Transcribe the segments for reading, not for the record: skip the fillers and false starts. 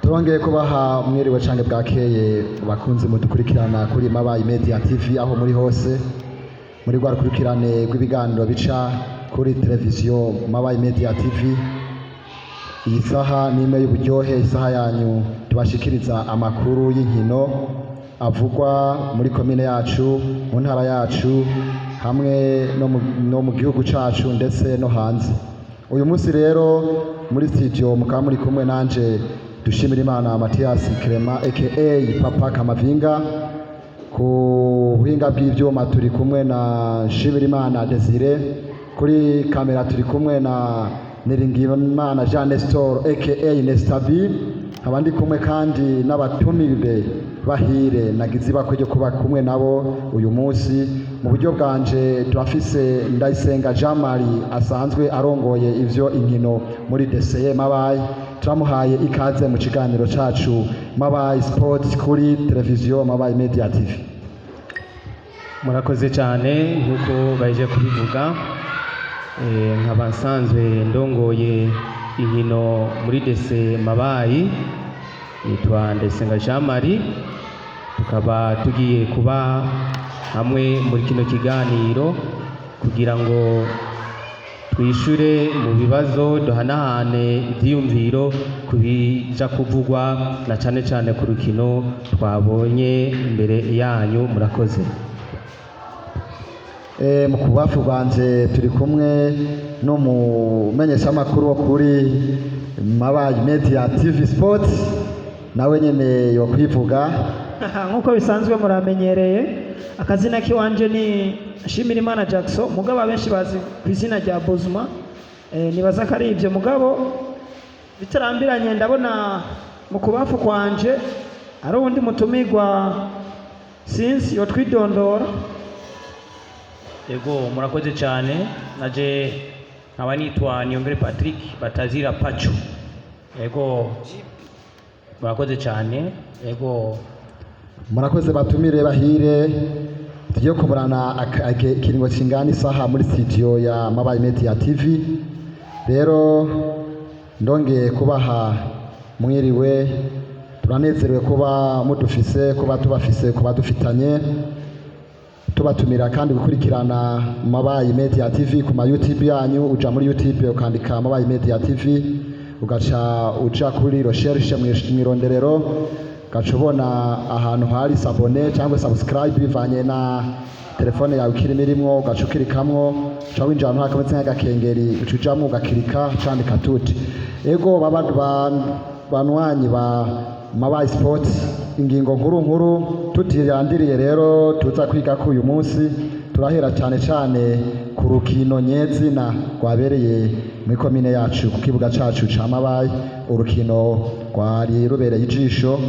turongeye kubaha mwiriwe canke bwakeye bakunze mudukurikirana kuri Mabayi Media TV aho muri hose muri rwa rukurikirane rw'ibiganiro bica kuri televiziyo Mabayi Media TV. Iyi saha ni imwe y'uburyohe, isaha yanyu tubashikiriza amakuru y'inkino avugwa muri komine yacu, mu ntara yacu, hamwe no mu gihugu cacu ndetse no hanze. Uyu munsi rero muri studio mukaba muri kumwe nanje dushimira Imana Mathias Clement aka Papa Kamavinga, ku buhinga bw'ivyuma turi kumwe na Shimira Imana Desire, kuri kamera turi kumwe na Niringiyimana Jean Nestor aka Nestabi, abandi kumwe kandi n'abatumire bahire nagize bakwiye kuba kumwe nabo uyu munsi. Mu buryo bwanje turafise Ndayisenga Jean Marie asanzwe arongoye ivyo inkino muri DCE Mabayi, turamuhaye ikaze mu kiganiro cacu Mabayi Sports kuri televiziyo Mabayi Media TV. Murakoze cyane nkuko baje kubivuga, nkaba nsanzwe ndongoye inkino muri DCE Mabayi, nitwa Ndayisenga Jean Marie. Tukaba tugiye kuba hamwe muri kino kiganiro kugira ngo twishure mu bibazo, duhanahane ivyiyumviro kubija kuvugwa na cane cane ku rukino twabonye imbere yanyu. Murakoze. Mu kubafu bwanje turi kumwe no mumenyesha makuru wo kuri Mabayi Media TV Sports, nawe nyene yo kwivuga. Nkuko bisanzwe muramenyereye, akazina kiwanje ni Shimira Imana Jackson, mugabo abenshi bazi ku izina rya Bozuma. Nibaza ko ari ivyo, mugabo bitarambiranye ndabona mu kubafu kwanje ari uwundi mutumirwa sinzi yo twidondora. Ego murakoze cyane, naje nkaba nitwa Niyongere Patrick Batazira Pacho. Ego murakoze cyane. Ego murakoze batumire bahire, tugiye kuburana ikiringo kingana isaha muri studio ya Mabayi Media TV. Rero ndongeye kubaha mwiriwe, turanezerewe kuba mudufise, kuba tubafise, kuba dufitanye, tubatumira kandi gukurikirana Mabayi Media TV ku ma YouTube yanyu. Uja muri YouTube ukandika Mabayi Media TV, ugaca uja kuri recherche mwironderero, gacubona ahantu hari sabone cyangwa subscribe bivanye na telefone yawe kirimo irimwo, ugacukirikamwo uca winjira ahantu hakameze nk'agakengeri, ucujamwo ugakirika candika tuti. Ego banwanyi ba Mabayi Sports, ingingo nkuru tutirandiriye rero tuza kwiga ko uyu munsi turahera cyane cyane ku rukino nyezina rwabereye muri komine yacu ku kibuga cacu ca Mabayi. Urukino rwari rubereye ijisho,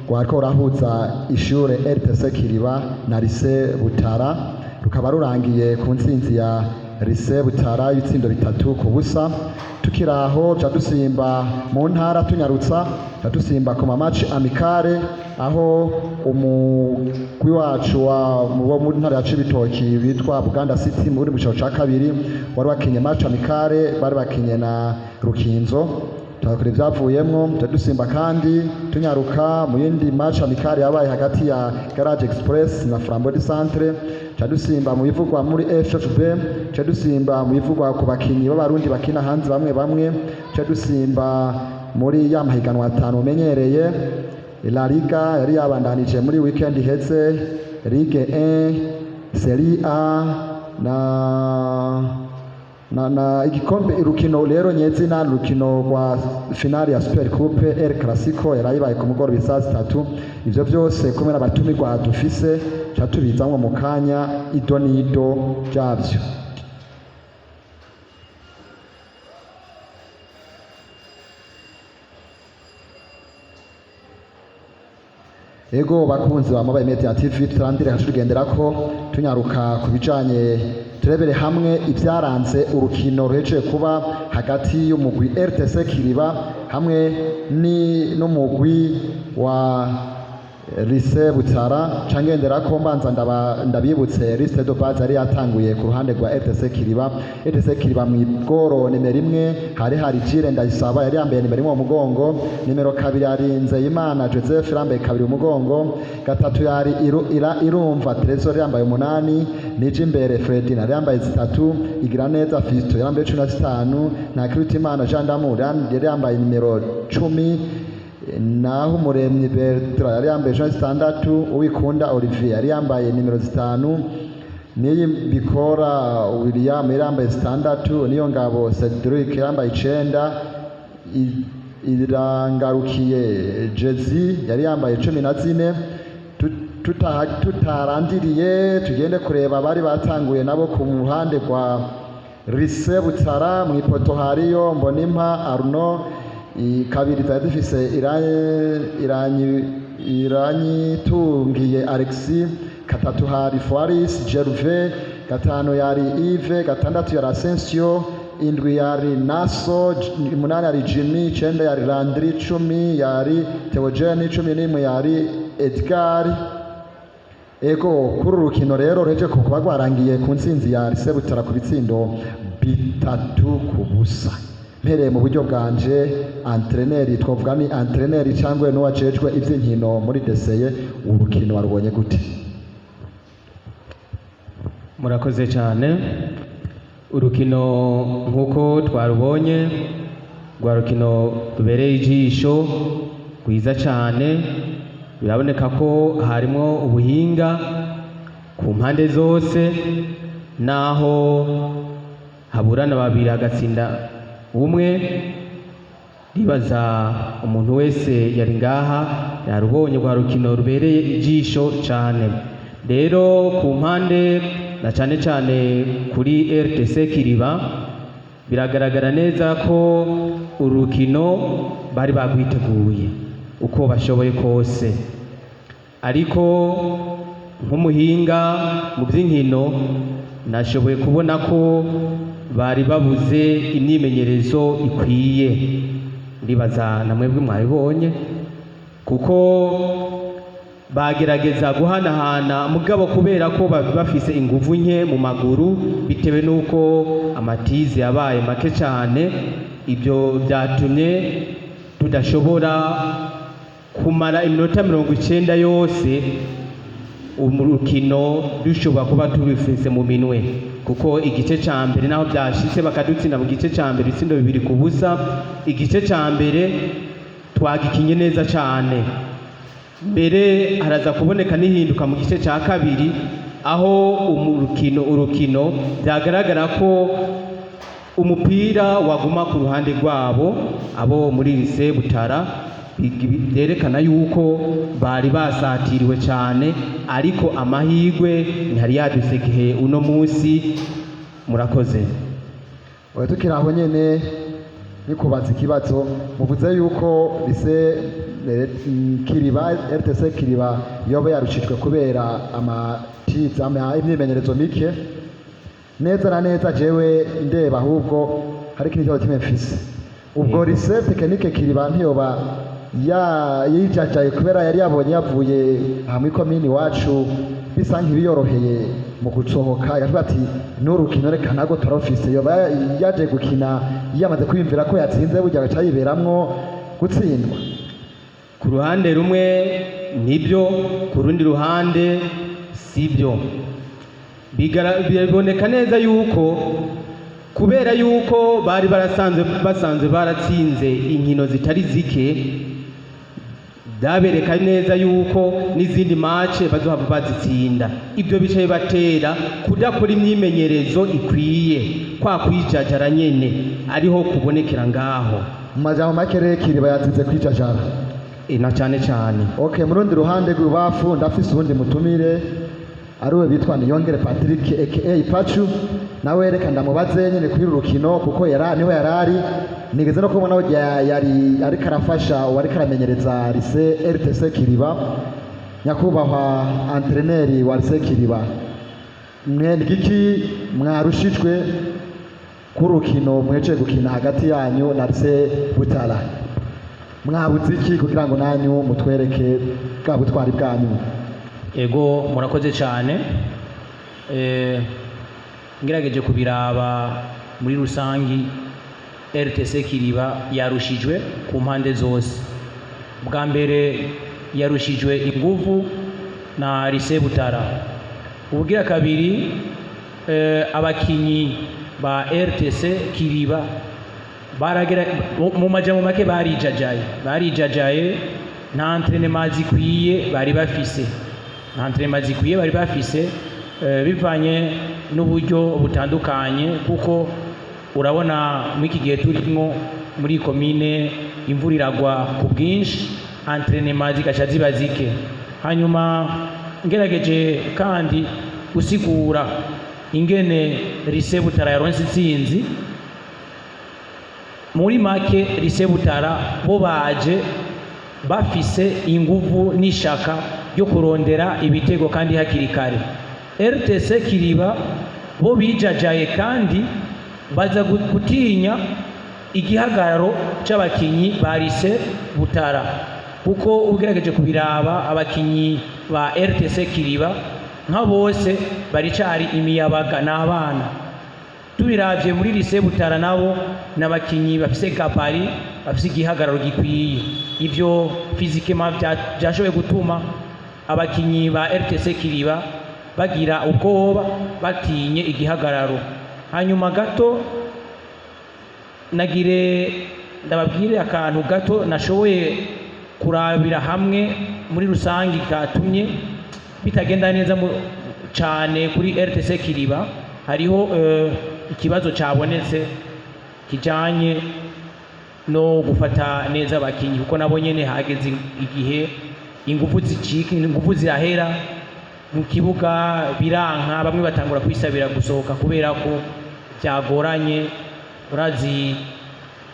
rwariko rurahuza ishure RTC Kiriba na Lycée Butara, rukaba rurangiye ku ntsinzi ya Lycée Butara ibitsindo 3-0. Tukiraho ca dusimba mu ntara tunyarutsa, ca dusimba ku match amicale, aho umugwi wacu wo mu ntara ya Cibitoki bitwa Buganda City muri mu ca kabiri wari wakinye match amicale, bari bakinye na Rukinzo. Turakora ivyavuyemwo, ca dusimba kandi tunyaruka mu yindi match amicale yabaye hagati ya Garage Express na Flambeau du Centre. Ca dusimba mu bivugwa muri FFB, ca dusimba mu bivugwa ku bakinyi b'abarundi bakina hanze bamwe, ca dusimba muri ya mahiganwa atanu umenyereye. La Liga yari yabandanije muri weekend iheze, Ligue 1, Serie A na igikombe. Urukino rero nyezina, urukino rwa finale ya Super Coupe El Clasico yarayibaye ku mugoroba saa 3. Ivyo byose kumwe n'abatumirwa dufise catubizamwo mu kanya idonido byavyo. Ego bakunzi ba Mabayi Media TV, turandire tugenderako tunyaruka kubijanye, turebere hamwe ivyaranze urukino ruhejeje kuba hagati y'umugwi RTC Kiriba hamwe n'umugwi wa Lycée Butara cangendera ko mbanza ndabibutse liste de base yari yatanguye ku ruhande rwa RTC Kiriba mu igoro nimero 1 hari Jire Ndayisaba yari yambaye nimero 1 mu mugongo, nimero 2 yari Nzeyimana Joseph yambaye 2 mu mugongo, 3 yari Irumva Trésor yambaye 8, Nije imbere Fredina yambaye 3, Igiraneza Fisto yambaye 15, na Kirutimana Jean d'Amour yari yambaye nimero 10, naho Umuremyi Bertrand yari yambaye 6, Uwikunda Olivier yari yambaye nimero 5, Niyi Bikora William yari yambaye 6, Niyo Ngabo Cedric yambaye 9, Irangarukiye Jezi yari yambaye 14. Tutarandiriye tugende kureba bari batanguye nabo ku ruhande rwa Lycée Butara mu ipoto hariyo Mbonimpa Arnaud, kabiri zari dufise Iranyitungiye Alexis, 3 hari Faris Gervais, 5 yari Yves, 6 yari Asensio, 7 yari Naso, 8 yari Jimmy, 9 yari Landry, 10 yari Theogene, 11 yari Edgar. Ego kuri urukino rero reje ko kuba rwarangiye ku ntsinzi ya Lycée Butara ku bitsindo 3-0. Mpereye mu buryo bwanje entraîneur twovuga ni entraîneur cyangwa n'uwajejwe ivy'inkino muri deseye, urukino warubonye gute? Murakoze cyane. Urukino nkuko twarubonye rwa rukino rubereye ijisho rwiza cyane, biraboneka ko harimo ubuhinga ku mpande zose, naho haburana babiri agatsinda umwe. Ribaza umuntu wese yari ngaha yarubonye rwa rukino rubereye ijisho cyane. Rero ku mpande na cyane cyane kuri RTC Kiriba biragaragara neza ko urukino bari bagwiteguye uko bashoboye kose, ariko nk'umuhinga mu by'inkino nashoboye kubona ko bari babuze imyimenyerezo ikwiye. Ndibaza na mwebwe mwabibonye, kuko bagerageza guhanahana mugabo kubera ko bafise inguvu nke mu maguru bitewe n'uko amatize yabaye make cyane, ibyo byatumye tudashobora kumara iminota 90 yose urukino dushobora kuba tubifise mu minwe, kuko igice ca mbere naho byashitse bakadutsinda mu gice ca mbere itsindo 2-0. Igice ca mbere twagikinye neza cyane, mbere haraza kuboneka n'ihinduka mu gice ca kabiri, aho urukino byagaragara ko umupira waguma ku ruhande rwabo abo muri Lycée Butara, byerekana yuko bari basatiriwe cyane, ariko amahirwe ntihari yadusekehe uno munsi. Murakoze. Tukiri aho nyene nikubaza ikibazo, muvuze yuko Lycée Kiriba RTC Kiriba yoba yarushijwe kubera imyimenyerezo mike. Neza na neza jewe ndeba ahubwo hari ikintu cyo kimefise ubwo Lycée Technique Kiriba ntiyoba yijajaye kubera yari yabonye yavuye hamwe komini wacu bisa nk'ibiyoroheye mu gusohoka, yavuga ati n'urukino reka ntago turofise, yoba yaje gukina yamaze kwiyumvira ko yatsinze burya agaca yiberamwo gutsindwa. Ku ruhande rumwe nibyo, ku rundi ruhande sibyo. Biboneka neza yuko kubera yuko bari basanzwe baratsinze inkino zitari zike, byabereka neza yuko n'izindi match bazohava bazitsinda. Ibyo bicaye batera kudakora imyimenyerezo ikwiye, kwa kwijajara nyene ariho kubonekera ngaho. Majambo makere Kiriba yatsinze kwijajara na cyane cyane. Okay, mu rundi ruhande rw'ubafu ndafise ubundi mutumire ariwe bitwa Niyongere Patrick aka Pachu, nawe reka ndamubaze nyene kuri urukino kuko niho yarari nigeze no kubona yari ariko arafasha uwari karamenyereza Lycée RTC Kiriba. Nyakubahwa entraîneur wa Lycée Kiriba, mwendiki mwarushijwe ku rukino mweje gukina hagati yanyu na Lycée Butara? mwabuze iki kugira ngo nanyu mutwereke bwa butwari bwanyu? Ego murakoze cyane. Ngerageje kubiraba muri rusangi RTC Kiriba yarushijwe ku mpande zose. Bwa mbere yarushijwe inguvu na Lycée Butara. Ubugira kabiri abakinyi ba RTC Kiriba baragera mu majambo make barijajaye nta entraînement zikwiye bari bafise bivanye n'uburyo butandukanye, kuko urabona muri iki gihe turimo muri komine imvura iragwa ku bwinshi, entraînement zigaca ziba zike. Hanyuma ngerageje kandi gusigura ingene Lycée Butara yaronse intsinzi. Muri make Lycée Butara bo baje bafise inguvu n'ishaka ryo kurondera ibitego kandi hakiri kare. RTC Kiriba bo bijajaye kandi baza gutinya igihagararo c'abakinyi ba Lycée Butara, kuko ugerageje kubiraba abakinyi ba RTC Kiriba nka bose baricari imiyabaga n'abana. Tubiravye muri Lycée Butara nabo n'abakinyi bafise gabari, bafise igihagararo gikwiye. Ivyo physiquement byashoboye gutuma abakinyi ba RTC Kiriba bagira ubwoba, batinye igihagararo. Hanyuma gato nagire ndababwire akantu gato nashoboye kurabira hamwe muri rusangi katumye bitagenda neza cyane kuri RTC Kiriba. Hariho ikibazo cyabonetse kijanye no gufata neza abakinyi, kuko nabo nyene hageze igihe ingufu zicika, ingufu zirahera mu kibuga biranka, bamwe batangura kwisabira gusohoka kubera ko byagoranye. Urazi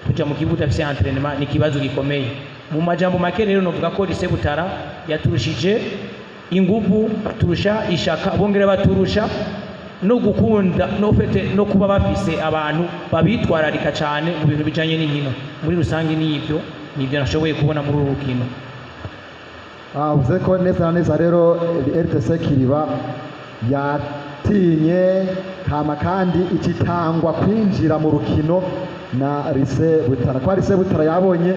kuja mu kibuga afise entraînement ni kibazo gikomeye. Mu majambo make rero novuga ko Lycée Butara yaturushije ingufu, baturusha ishaka, bongera baturusha no gukunda no kuba bafise abantu babitwararika cyane mu bintu bijanye n'inkino. Muri rusange nibyo nashoboye kubona muri uru rukino. Uvuze ko neza na neza rero RTC Kiriba yatinye kama kandi ikitangwa kwinjira mu rukino na Lycée Butara. Kwa Lycée Butara yabonye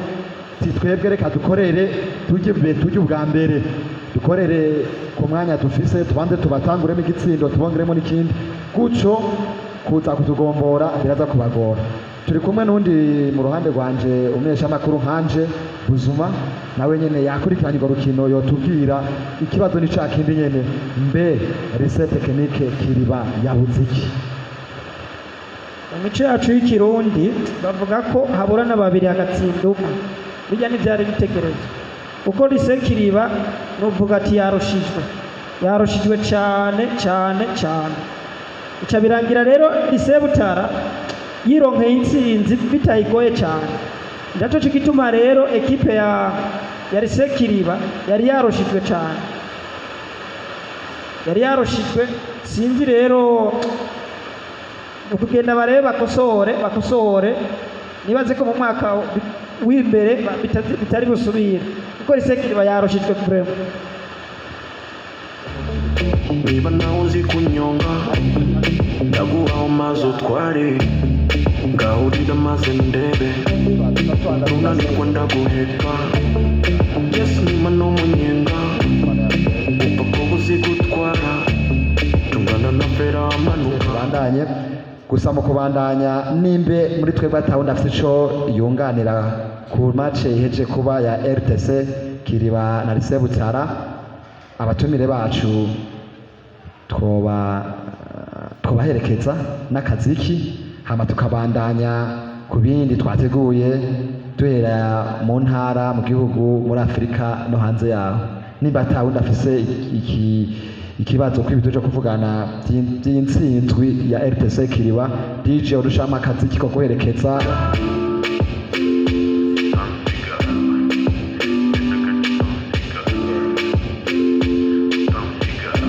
twebwe reka dukorere tujye ubwa mbere, dukorere ku mwanya dufise, tubanze tubatanguremo igitsindo, tubongeremo n'ikindi, gutyo kuza kutugombora biraza kubagora. Turi kumwe n'undi mu ruhande rwanje umesha makuru nkanje Buzuma, nawe nyene yakurikiranye urwo rukino, yotubwira ikibazo ni ca kindi nyene, mbe Lycée Technique Kiriba yabuze iki? Mu mico yacu y'ikirundi bavuga ko haburana babiri hagatsinda umwe. Bijya n'ivyari bitegereje, kuko Lycée Kiriba nuvuga ati yarushijwe cyane. Ica birangira rero Lycée Butara yironkeye intsinzi bitayigoye cyane. Ndaco gituma rero ekipe ya Lycée Kiriba yari yarushijwe cyane, sinzi rero ukugenda barebe bakosore nibaze ko mu mwaka w'imbere bitari busubire, kuko Lycée Kiriba yarushijwe vraiment. Niba nawe uzi kunyonga ndaguha amazi utware, ngahurira maze ndebe nunanirwa ndaguheka. Yesu nima n'umunyenga upfa kuba uzi gutwara, tungana na Vera amanuka. Bandanye gusa mu kubandanya nimbe muri twebwe atawundi afite ico yunganira ku match iheje kuba ya RTC Kiriba na Lycée Butara, abatumire bacu twobaherekeza n'akaziki, hama tukabandanya ku bindi twateguye duhera mu ntara, mu gihugu, muri Afurika no hanze yaho. Nimba atawundi afise ikibazo kw'ibintu cyo kuvugana by'intsinzwi ya RTC Kiriba, DJ urushama akaziki ko guherekeza